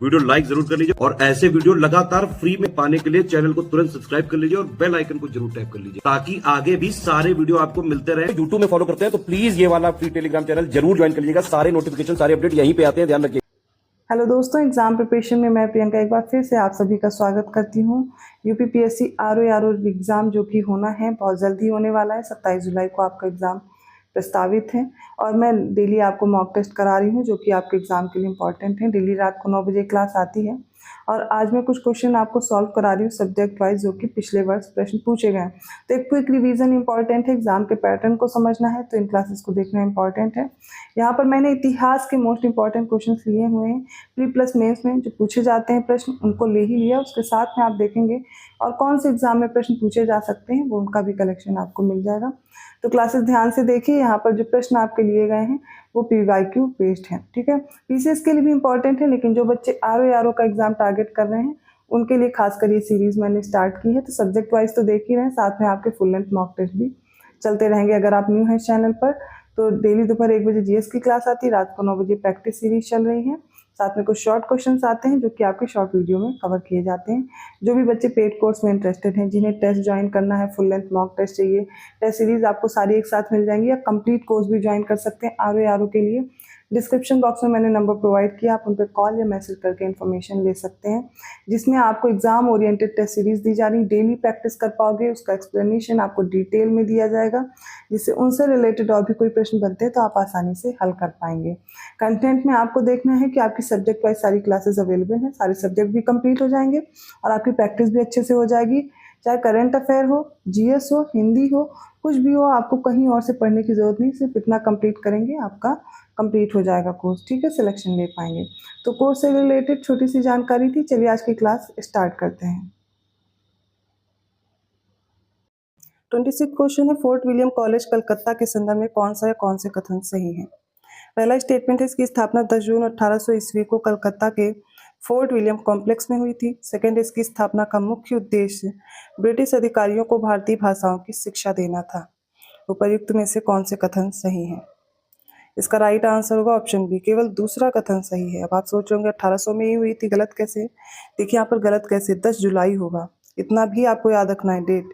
Video like जरूर कर लीजिए और ऐसे वीडियो लगातार फ्री में पाने के लिए चैनल को तुरंत सब्सक्राइब कर लीजिए और बेल आइकन को जरूर टैप कर लीजिए ताकि आगे भी सारे वीडियो आपको मिलते रहे। यूट्यूब में फॉलो करते हैं तो प्लीज ये वाला फ्री टेलीग्राम चैनल जरूर ज्वाइन कर लीजिएगा। सारे नोटिफिकेशन सारे अपडेट यहीं पे आते हैं, ध्यान रखिए। हेलो दोस्तों, एग्जाम प्रिपरेशन में मैं प्रियंका एक बार फिर से आप सभी का स्वागत करती हूँ। यूपीपीएससी आरओ एग्ज़ाम जो कि होना है बहुत जल्दी होने वाला है। 27 जुलाई को आपका एग्ज़ाम प्रस्तावित है और मैं डेली आपको मॉक टेस्ट करा रही हूँ जो कि आपके एग्ज़ाम के लिए इम्पॉर्टेंट है। डेली रात को 9 बजे क्लास आती है और आज मैं कुछ क्वेश्चन आपको सॉल्व करा रही हूँ सब्जेक्ट वाइज जो कि पिछले वर्ष प्रश्न पूछे गए हैं। तो एक क्विक रिवीजन इंपॉर्टेंट है, एग्जाम के पैटर्न को समझना है तो इन क्लासेस को देखना इंपॉर्टेंट है। यहाँ पर मैंने इतिहास के मोस्ट इंपॉर्टेंट क्वेश्चन लिए हुए हैं। प्री प्लस मेंस में जो पूछे जाते हैं प्रश्न उनको ले ही लिया, उसके साथ में आप देखेंगे और कौन से एग्जाम में प्रश्न पूछे जा सकते हैं वो उनका भी कलेक्शन आपको मिल जाएगा। तो क्लासेस ध्यान से देखिए, यहाँ पर जो प्रश्न आपके लिए गए हैं वो PYQ बेस्ड है, ठीक है। PCS के लिए भी इंपॉर्टेंट है, लेकिन जो बच्चे RO का एग्जाम टारगेट कर रहे हैं उनके लिए खासकर ये सीरीज मैंने स्टार्ट की है। तो सब्जेक्ट वाइज तो देख ही रहे हैं, साथ में आपके फुल लेंथ मॉक टेस्ट भी चलते रहेंगे। अगर आप न्यू हैं चैनल पर तो डेली दोपहर 1 बजे GS की क्लास आती है, रात को 9 बजे प्रैक्टिस सीरीज चल रही है। साथ में कुछ शॉर्ट क्वेश्चंस आते हैं जो कि आपके शॉर्ट वीडियो में कवर किए जाते हैं। जो भी बच्चे पेड कोर्स में इंटरेस्टेड हैं, जिन्हें टेस्ट ज्वाइन करना है, फुल लेंथ मॉक टेस्ट चाहिए, टेस्ट सीरीज आपको सारी एक साथ मिल जाएंगी, या कंप्लीट कोर्स भी ज्वाइन कर सकते हैं RO के लिए। डिस्क्रिप्शन बॉक्स में मैंने नंबर प्रोवाइड किया, आप उन पर कॉल या मैसेज करके इन्फॉर्मेशन ले सकते हैं, जिसमें आपको एग्जाम ओरिएंटेड टेस्ट सीरीज दी जा रही। डेली प्रैक्टिस कर पाओगे, उसका एक्सप्लेनेशन आपको डिटेल में दिया जाएगा, जिससे उनसे रिलेटेड और भी कोई प्रश्न बनते हैं तो आप आसानी से हल कर पाएंगे। कंटेंट में आपको देखना है कि आपकी सब्जेक्ट वाइज सारी क्लासेस अवेलेबल हैं, सारे सब्जेक्ट भी कंप्लीट हो जाएंगे और आपकी प्रैक्टिस भी अच्छे से हो जाएगी। चाहे करंट अफेयर हो, GS हो, हिंदी हो, कुछ भी हो, आपको कहीं और से पढ़ने की जरूरत नहीं, सिर्फ इतना कंप्लीट करेंगे आपका कंप्लीट हो जाएगा कोर्स, ठीक है, सिलेक्शन ले पाएंगे। तो कोर्स से रिलेटेड छोटी सी जानकारी थी। चलिए आज की क्लास स्टार्ट करते हैं। 26 क्वेश्चन है, फोर्ट विलियम कॉलेज कलकत्ता के संदर्भ में कौन सा या कौन से कथन सही है। पहला स्टेटमेंट है इसकी स्थापना 10 जून 1800 ईस्वी को कलकत्ता के फोर्ट विलियम कॉम्प्लेक्स में हुई थी। सेकंड, इसकी स्थापना का मुख्य उद्देश्य ब्रिटिश अधिकारियों को भारतीय भाषाओं की शिक्षा देना था। उपर्युक्त में से कौन से कथन सही है। इसका राइट आंसर होगा ऑप्शन बी, केवल दूसरा कथन सही है। अब आप सोच रहे होंगे 1800 में ही हुई थी, गलत कैसे। देखिए यहाँ पर गलत कैसे, 10 जुलाई होगा, इतना भी आपको याद रखना है डेट।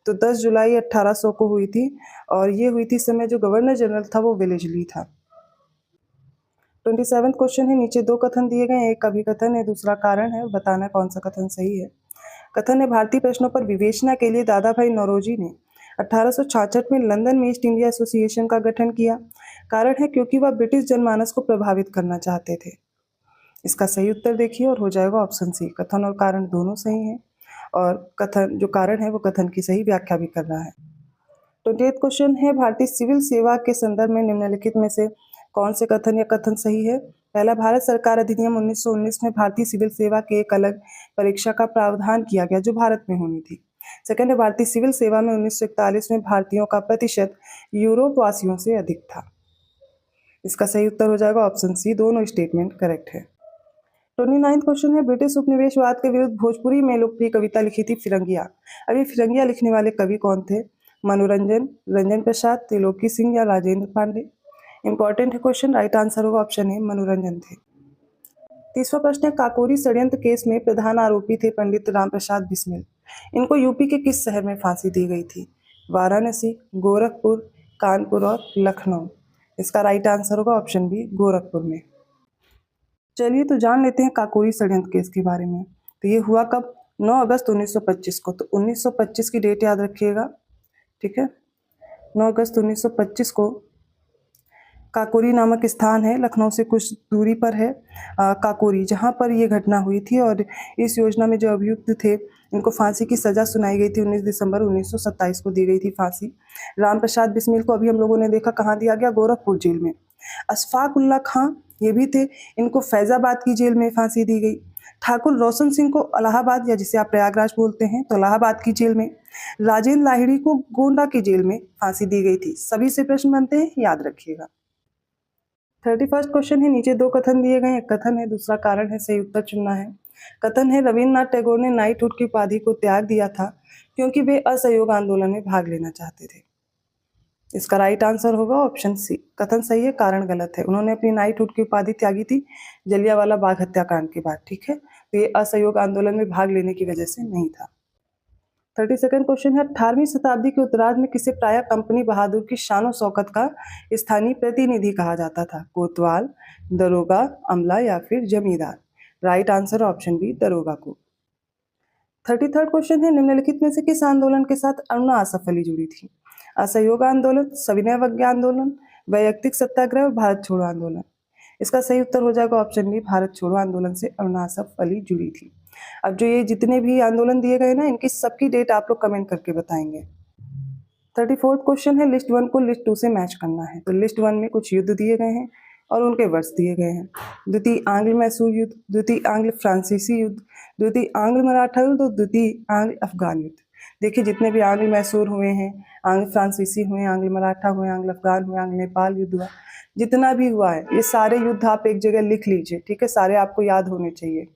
तो 10 जुलाई 1800 को हुई थी और ये हुई थी समय जो गवर्नर जनरल था वो वेलेस्ली था। 27 क्वेश्चन है, नीचे दो कथन दिए गए, एक अभिकथन है दूसरा कारण है, बताना कौन सा कथन सही है। कथन है भारतीय प्रश्नों पर विवेचना के लिए दादा भाई नौरोजी ने 1866 में लंदन में ईस्ट इंडिया एसोसिएशन का गठन किया। कारण है क्योंकि वह ब्रिटिश जनमानस को प्रभावित करना चाहते थे। इसका सही उत्तर देखिए और हो जाएगा ऑप्शन सी, कथन और कारण दोनों सही हैं और कथन जो कारण है वो कथन की सही व्याख्या भी कर रहा है। 28 क्वेश्चन है, भारतीय सिविल सेवा के संदर्भ में निम्नलिखित में से कौन से कथन या कथन सही है। पहला, भारत सरकार अधिनियम 1919 में भारतीय सिविल सेवा के एक अलग परीक्षा का प्रावधान किया गया जो भारत में होनी थी। सेकंड है, भारतीय सिविल सेवा में 1941 में भारतीयों का प्रतिशत यूरोप वासियों से अधिक था। इसका सही उत्तर हो जाएगा ऑप्शन सी, दोनों स्टेटमेंट करेक्ट है। 29 क्वेश्चन है, ब्रिटिश उपनिवेशवाद के विरुद्ध भोजपुरी में लोकप्रिय कविता लिखी थी फिरंगिया। अब ये फिरंगिया लिखने वाले कवि कौन थे। मनोरंजन, रंजन प्रसाद, त्रिलोकी सिंह या राजेंद्र पांडे। इंपॉर्टेंट है क्वेश्चन, राइट आंसर होगा ऑप्शन ए, मनोरंजन थे। 30वां प्रश्न है, काकोरी षड्यंत्र केस में प्रधान आरोपी थे पंडित राम प्रसाद बिस्मिल। इनको यूपी के किस शहर में फांसी दी गई थी। वाराणसी, गोरखपुर, कानपुर और लखनऊ। इसका राइट आंसर होगा ऑप्शन बी, गोरखपुर में। चलिए तो जान लेते हैं काकोरी षड्यंत्र केस के बारे में। तो ये हुआ कब, 9 अगस्त 1925 को। तो 1925 की डेट याद रखिएगा, ठीक है। 9 अगस्त 1925 को काकोरी नामक स्थान है, लखनऊ से कुछ दूरी पर है काकोरी, जहाँ पर ये घटना हुई थी और इस योजना में जो अभियुक्त थे इनको फांसी की सजा सुनाई गई थी। 19 दिसंबर 1927 को दी गई थी फांसी। राम प्रसाद बिस्मिल को अभी हम लोगों ने देखा कहाँ दिया गया, गोरखपुर जेल में। अशफाक उल्ला खां ये भी थे, इनको फैजाबाद की जेल में फांसी दी गई। ठाकुर रोशन सिंह को इलाहाबाद, या जिसे आप प्रयागराज बोलते हैं, तो इलाहाबाद की जेल में। राजेंद्र लाहिड़ी को गोंडा की जेल में फांसी दी गई थी। सभी से प्रश्न बनते हैं, याद रखिएगा। 31 क्वेश्चन है, नीचे दो कथन दिए गए, एक कथन है दूसरा कारण है, सही उत्तर चुनना है। कथन है रविन्द्रनाथ टैगोर ने नाइटहुड की उपाधि को त्याग दिया था क्योंकि वे असहयोग आंदोलन में भाग लेना चाहते थे। इसका राइट आंसर होगा ऑप्शन सी। कथन सही है, कारण गलत है। उन्होंने अपनी नाइटहुड की उपाधि त्यागी थी जलियांवाला बाग हत्याकांड के बाद, ठीक है। तो ये असहयोग आंदोलन में भाग लेने की वजह से नहीं था। 32वां क्वेश्चन है, 18वीं शताब्दी के उत्तरार्ध में किसे प्रायः कंपनी बहादुर की शान और शौकत का स्थानीय प्रतिनिधि कहा जाता था? कोतवाल, दरोगा, अमला या फिर जमींदार? राइट आंसर ऑप्शन बी, दरोगा को। 33वां क्वेश्चन है, निम्नलिखित में से किस आंदोलन के साथ अरुणा आसफ अली जुड़ी थी? असहयोग आंदोलन, सविनय अवज्ञा आंदोलन, वैयक्तिक सत्याग्रह और भारत छोड़ो आंदोलन? इसका सही उत्तर हो जाएगा ऑप्शन बी, भारत छोड़ो आंदोलन से अरुणा आसफ अली जुड़ी थी। अब जो ये जितने भी आंदोलन दिए गए ना, इनकी सबकी डेट आप लोग कमेंट करके बताएंगे। 34वां क्वेश्चन है, लिस्ट 1 को लिस्ट 2 से मैच करना है। तो लिस्ट 1 में कुछ युद्ध दिए गए हैं और उनके वर्ष दिए गए हैं। द्वितीय आंग्ल मैसूर युद्ध, द्वितीय आंग्ल फ्रांसीसी युद्ध, द्वितीय आंग्ल मराठा युद्ध और द्वितीय आंग्ल अफगान युद्ध। देखिए जितने भी आंग्ल मैसूर हुए हैं, आंग्ल फ्रांसीसी हुए, आंग्ल मराठा हुए, आंग्ल अफगान हुए, आंग्ल नेपाल युद्ध हुआ, जितना भी हुआ है ये सारे युद्ध आप एक जगह लिख लीजिए, ठीक है। सारे आपको याद होने चाहिए।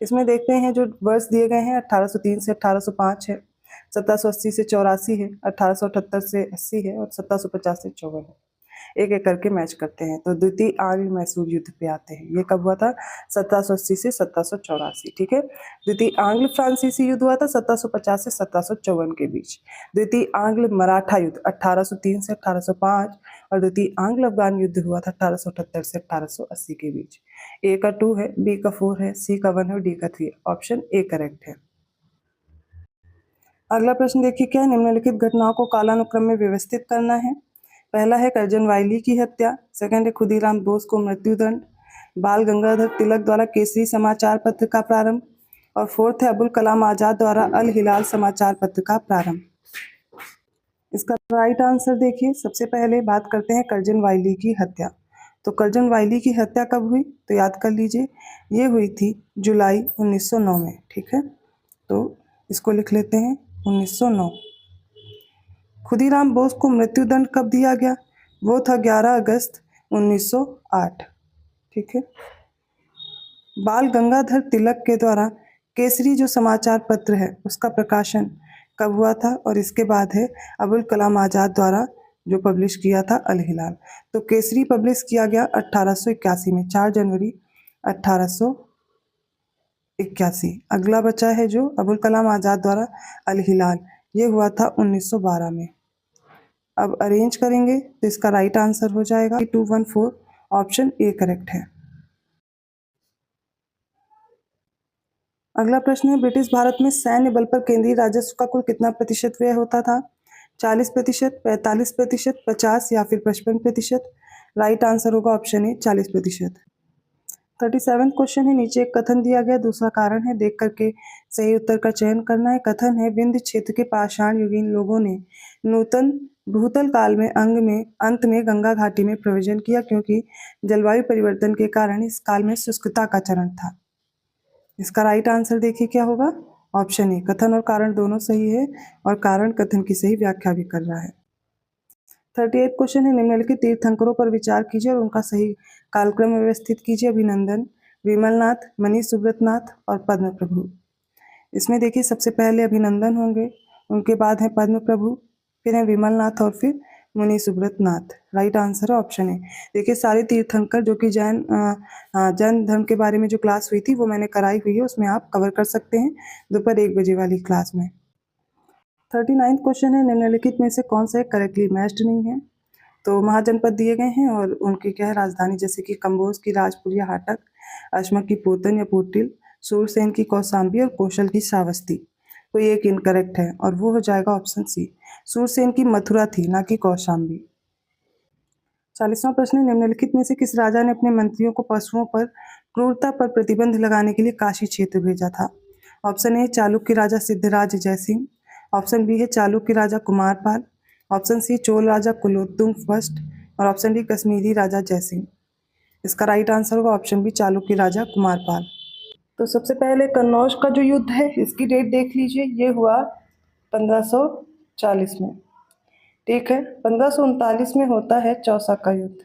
इसमें देखते हैं जो वर्ष दिए गए हैं, 1803 से 1805 है, 1780 से 84 है, 1878 से 80 है और 1750 से 54 है। एक एक करके मैच करते हैं। तो द्वितीय आंग्ल मैसूर युद्ध पे आते हैं। ये कब हुआ था? 1780 से 1784, ठीक है। द्वितीय आंग्ल फ्रांसीसी युद्ध हुआ था 1750 से 1754 के बीच। द्वितीय आंग्ल मराठा युद्ध 1803 से 1805 और द्वितीय आंग्ल अफगान युद्ध हुआ था 1878 से 1880 के बीच। ए का 2 है, बी का 4 है, सी का 1 है और डी का 3 है। ऑप्शन ए करेक्ट है। अगला प्रश्न देखिए, क्या है? निम्नलिखित घटनाओं को कालानुक्रम में व्यवस्थित करना है। पहला है कर्जन वाइली की हत्या, सेकंड है खुदीराम बोस को मृत्युदंड, बाल गंगाधर तिलक द्वारा केसरी समाचार पत्र का प्रारंभ और फोर्थ है अबुल कलाम आजाद द्वारा अल हिलाल समाचार पत्र का प्रारंभ। इसका राइट आंसर देखिए, सबसे पहले बात करते हैं कर्जन वाइली की हत्या। तो कर्जन वाइली की हत्या कब हुई? तो याद कर लीजिए, ये हुई थी जुलाई 1909 में, ठीक है। तो इसको लिख लेते हैं 1909। खुदीराम बोस को मृत्युदंड कब दिया गया? वो था 11 अगस्त 1908, ठीक है। बाल गंगाधर तिलक के द्वारा केसरी जो समाचार पत्र है उसका प्रकाशन कब हुआ था? और इसके बाद है अबुल कलाम आजाद द्वारा जो पब्लिश किया था अल हिलाल। तो केसरी पब्लिश किया गया 1881 में, 4 जनवरी 1881। अगला बचा है जो अबुल कलाम आजाद द्वारा अल हिलाल, ये हुआ था 1912 में। अब अरेंज करेंगे तो इसका राइट आंसर हो जाएगा 214, ऑप्शन ए करेक्ट है। अगला प्रश्न है, ब्रिटिश भारत में सैन्य बल पर केंद्रीय राजस्व का कुल कितना प्रतिशत व्यय होता था? 40%, 45%, 50 या फिर 55%? राइट आंसर होगा ऑप्शन ए 40%। 37वां क्वेश्चन है, नीचे एक कथन दिया गया, दूसरा कारण है, देख करके सही उत्तर का चयन करना है। कथन है, विंध्य क्षेत्र के पाषाण युगीन लोगों ने नूतन भूतल काल में अंत में गंगा घाटी में प्रव्रजन किया क्योंकि जलवायु परिवर्तन के कारण इस काल में शुष्कता का चरण था। इसका राइट आंसर देखिए क्या होगा? Option A. कथन और कारण दोनों सही है और कारण कथन की सही व्याख्या भी कर रहा है। 38 क्वेश्चन है, निम्नलिखित तीर्थंकरों पर विचार कीजिए और उनका सही कालक्रम में व्यवस्थित कीजिए। अभिनंदन, विमलनाथ, मनीष सुब्रतनाथ और पद्म प्रभु। इसमें देखिए सबसे पहले अभिनंदन होंगे, उनके बाद है पद्म प्रभु, फिर है विमलनाथ और फिर मुनि सुब्रतनाथ। राइट आंसर है ऑप्शन ए। देखिए सारे तीर्थंकर जो कि जैन धर्म के बारे में जो क्लास हुई थी वो मैंने कराई हुई है, उसमें आप कवर कर सकते हैं दोपहर 1 बजे वाली क्लास में। 39वां क्वेश्चन है, निम्नलिखित में से कौन सा करेक्टली मैच्ड नहीं है? तो महाजनपद दिए गए हैं और उनकी क्या है राजधानी, जैसे कि कंबोज की राजपुर या हाटक, अश्मा की पोतन या पोटिल, सूरसेन की कौशाम्बी और कौशल की श्रावस्ती। तो ये एक इनकरेक्ट है और वो हो जाएगा ऑप्शन सी, सूरसेन की मथुरा थी ना कि कौशाम्बी। 40वां प्रश्न है, निम्नलिखित में से किस राजा ने अपने मंत्रियों को पशुओं पर क्रूरता पर प्रतिबंध लगाने के लिए काशी क्षेत्र भेजा था? ऑप्शन ए चालुक्य राजा सिद्धराज जयसिंह, ऑप्शन बी है चालुक्य राजा कुमारपाल, ऑप्शन सी चोल राजा कुलोत्तुंग फर्स्ट और ऑप्शन डी कश्मीरी राजा जयसिंह। इसका राइट आंसर होगा ऑप्शन बी चालुक्य राजा कुमारपाल। तो सबसे पहले कन्नौज का जो युद्ध है इसकी डेट देख लीजिए, ये हुआ 1540 में, ठीक है। 1539 में होता है चौसा का युद्ध।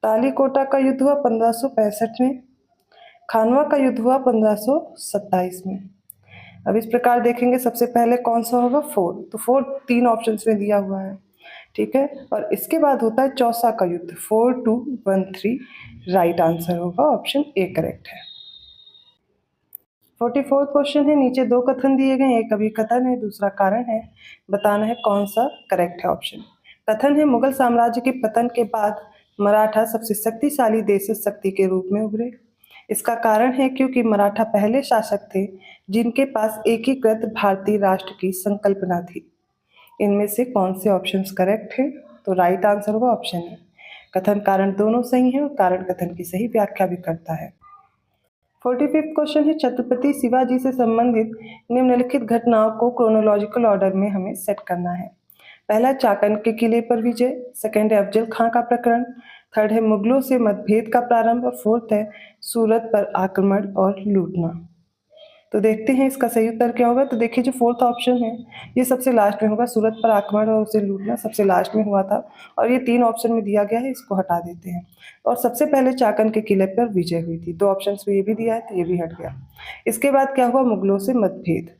तालीकोटा का युद्ध हुआ 1565 में, खानवा का युद्ध हुआ 1527 में। अब इस प्रकार देखेंगे सबसे पहले कौन सा होगा? 4। तो 4 3 ऑप्शंस में दिया हुआ है, ठीक है। और इसके बाद होता है चौसा का युद्ध 4213, राइट आंसर होगा ऑप्शन ए करेक्ट है। 44 क्वेश्चन है, नीचे दो कथन दिए गए, एक अभी कथन है, दूसरा कारण है, बताना है कौन सा करेक्ट है ऑप्शन। कथन है मुगल साम्राज्य के पतन के बाद मराठा सबसे शक्तिशाली देश शक्ति के रूप में उभरे। इसका कारण है क्योंकि मराठा पहले शासक थे जिनके पास एकीकृत भारतीय राष्ट्र की संकल्पना थी। इनमें से कौन से ऑप्शंस करेक्ट है? तो राइट आंसर होगा ऑप्शन ए। कथन कारण दोनों सही है और कारण कथन की सही व्याख्या भी करता है। 45 क्वेश्चन है, छत्रपति शिवाजी से संबंधित निम्नलिखित घटनाओं को क्रोनोलॉजिकल ऑर्डर में हमें सेट करना है। पहला चाकन के किले पर विजय, सेकंड है अफजल खां का प्रकरण, थर्ड है मुगलों से मतभेद का प्रारंभ और फोर्थ है सूरत पर आक्रमण और लूटना। तो देखते हैं इसका सही उत्तर क्या होगा। तो देखिए जो फोर्थ ऑप्शन है ये सबसे लास्ट में होगा, सूरत पर आक्रमण और उसे लूटना सबसे लास्ट में हुआ था और ये 3 ऑप्शन में दिया गया है, इसको हटा देते हैं। और सबसे पहले चाकन के किले पर विजय हुई थी, 2 ऑप्शन में ये भी दिया है तो ये भी हट गया। इसके बाद क्या हुआ, मुगलों से मतभेद,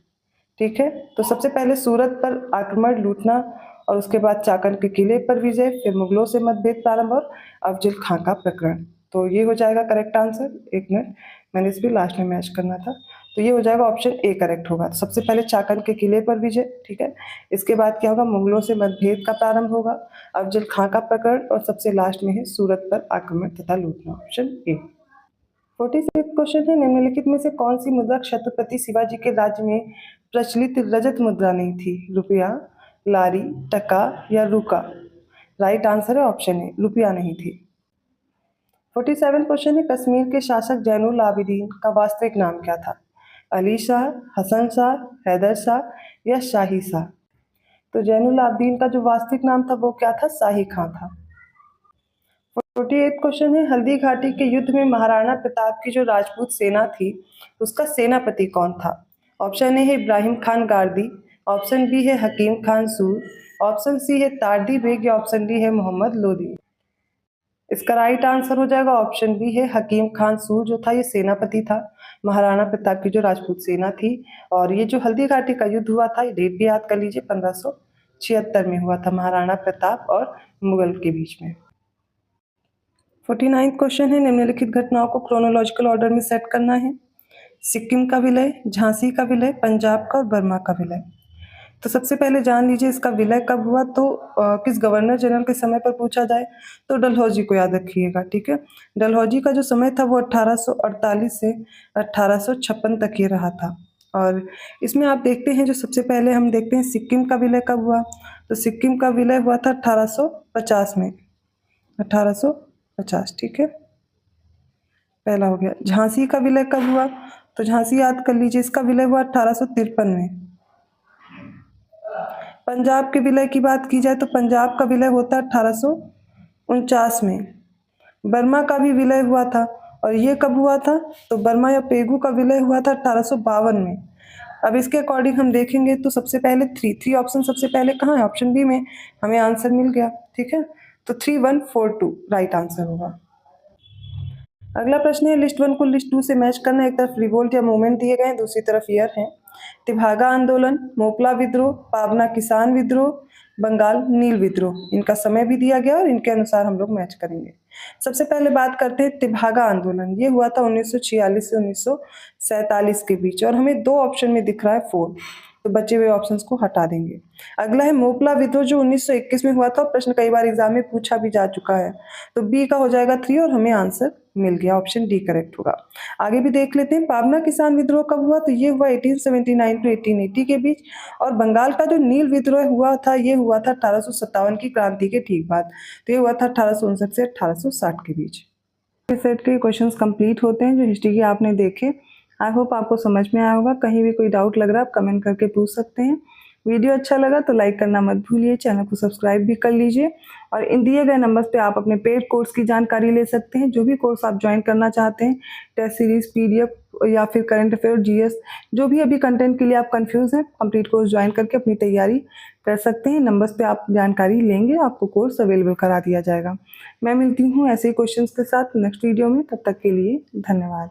ठीक है। तो सबसे पहले सूरत पर आक्रमण लूटना और उसके बाद चाकन के किले पर विजय, फिर मुगलों से मतभेद प्रारंभ और अफजल खां का प्रकरण। तो ये हो जाएगा करेक्ट आंसर। एक मिनट, मैंने इस भी लास्ट में मैच करना था। तो ये हो जाएगा ऑप्शन ए करेक्ट होगा। तो सबसे पहले चाकन के किले पर विजय, ठीक है। इसके बाद क्या होगा, मुगलों से मतभेद का प्रारंभ होगा, अफजल खां का प्रकरण और सबसे लास्ट में है सूरत पर आक्रमण तथा लूटना, ऑप्शन ए। 46 क्वेश्चन है, निम्नलिखित में से कौन सी मुद्रा छत्रपति शिवाजी के राज्य में प्रचलित रजत मुद्रा नहीं थी? रुपया, लारी, टका या रुका? राइट आंसर है ऑप्शन ए, रुपया नहीं थी। 47 क्वेश्चन है, कश्मीर के शासक जैनुल आबिदीन का वास्तविक नाम क्या था? अली शाह, हसन शाह, हैदर शाह या शाही शाह? तो जैनुल आबिदीन का जो वास्तविक नाम था वो क्या था? शाही खां था। 48 क्वेश्चन है, हल्दी घाटी के युद्ध में महाराणा प्रताप की जो राजपूत सेना थी उसका सेनापति कौन था? ऑप्शन ए है इब्राहिम खान गारदी, ऑप्शन बी है हकीम खान सूर, ऑप्शन सी है तारदी बेग या ऑप्शन डी है मोहम्मद लोदी? इसका राइट आंसर हो जाएगा ऑप्शन बी है हकीम खान सूर, जो था ये सेनापति था महाराणा प्रताप की जो राजपूत सेना थी। और ये जो हल्दी घाटी का युद्ध हुआ था, ये डेट भी याद कर लीजिए, 1576 में हुआ था महाराणा प्रताप और मुगल के बीच में। 49 क्वेश्चन है, निम्नलिखित घटनाओं को क्रोनोलॉजिकल ऑर्डर में सेट करना है। सिक्किम का विलय, झांसी का विलय, पंजाब का और बर्मा का विलय। तो सबसे पहले जान लीजिए इसका विलय कब हुआ। तो किस गवर्नर जनरल के समय पर पूछा जाए तो डलहौजी को याद रखिएगा, ठीक है। डलहौजी का जो समय था वो 1848 से 1856 तक ये रहा था। और इसमें आप देखते हैं जो सबसे पहले हम देखते हैं सिक्किम का विलय कब हुआ। तो सिक्किम का विलय हुआ था 1850 में, 1850, ठीक है, पहला हो गया। झांसी का विलय कब हुआ? तो झांसी याद कर लीजिए, इसका विलय हुआ 1853 में। पंजाब के विलय की बात की जाए तो पंजाब का विलय होता है 1849 में। बर्मा का भी विलय हुआ था और ये कब हुआ था? तो बर्मा या पेगू का विलय हुआ था 1852 में। अब इसके अकॉर्डिंग हम देखेंगे तो सबसे पहले थ्री ऑप्शन सबसे पहले कहाँ है? ऑप्शन बी में हमें आंसर मिल गया, ठीक है। तो 3142 राइट आंसर होगा। अगला प्रश्न है, लिस्ट 1 को लिस्ट 2 से मैच करना। एक तरफ रिवोल्ट या मूवमेंट दिए गए हैं, दूसरी तरफ ईयर है। तिभागा आंदोलन, मोपला विद्रोह, पाबना किसान विद्रोह, बंगाल नील विद्रोह, इनका समय भी दिया गया और इनके अनुसार हम लोग मैच करेंगे। सबसे पहले बात करते हैं तिभागा आंदोलन। ये हुआ था 1946 से 1947 के बीच और हमें 2 ऑप्शन में दिख रहा है 4, तो बचे हुए ऑप्शंस को हटा देंगे। अगला है मोपला विद्रोह जो 1921 में हुआ था, प्रश्न कई बार एग्जाम में पूछा भी जा चुका है। तो बी का हो जाएगा 3 और हमें आंसर मिल गया, ऑप्शन डी करेक्ट होगा। आगे भी देख लेते हैं, पाबना किसान विद्रोह कब हुआ? तो ये हुआ 1879 टू 1880 के बीच। और बंगाल का जो नील विद्रोह हुआ था ये हुआ था 1857 की क्रांति के ठीक बाद, तो ये हुआ था 1859 से 1860 के बीच। इस सेट के क्वेश्चंस कंप्लीट होते हैं जो हिस्ट्री के आपने देखे। आई होप आपको समझ में आया होगा। कहीं भी कोई डाउट लग रहा है आप कमेंट करके पूछ सकते हैं। वीडियो अच्छा लगा तो लाइक करना मत भूलिए, चैनल को सब्सक्राइब भी कर लीजिए और इन दिए गए नंबर्स पे आप अपने पेड कोर्स की जानकारी ले सकते हैं। जो भी कोर्स आप ज्वाइन करना चाहते हैं, टेस्ट सीरीज, पीडीएफ या फिर करंट अफेयर, जीएस, जो भी अभी कंटेंट के लिए आप कंफ्यूज हैं, कंप्लीट कोर्स ज्वाइन करके अपनी तैयारी कर सकते हैं। नंबर्स पे आप जानकारी लेंगे, आपको कोर्स अवेलेबल करा दिया जाएगा। मैं मिलती हूँ ऐसे ही क्वेश्चंस के साथ नेक्स्ट वीडियो में, तब तक के लिए धन्यवाद।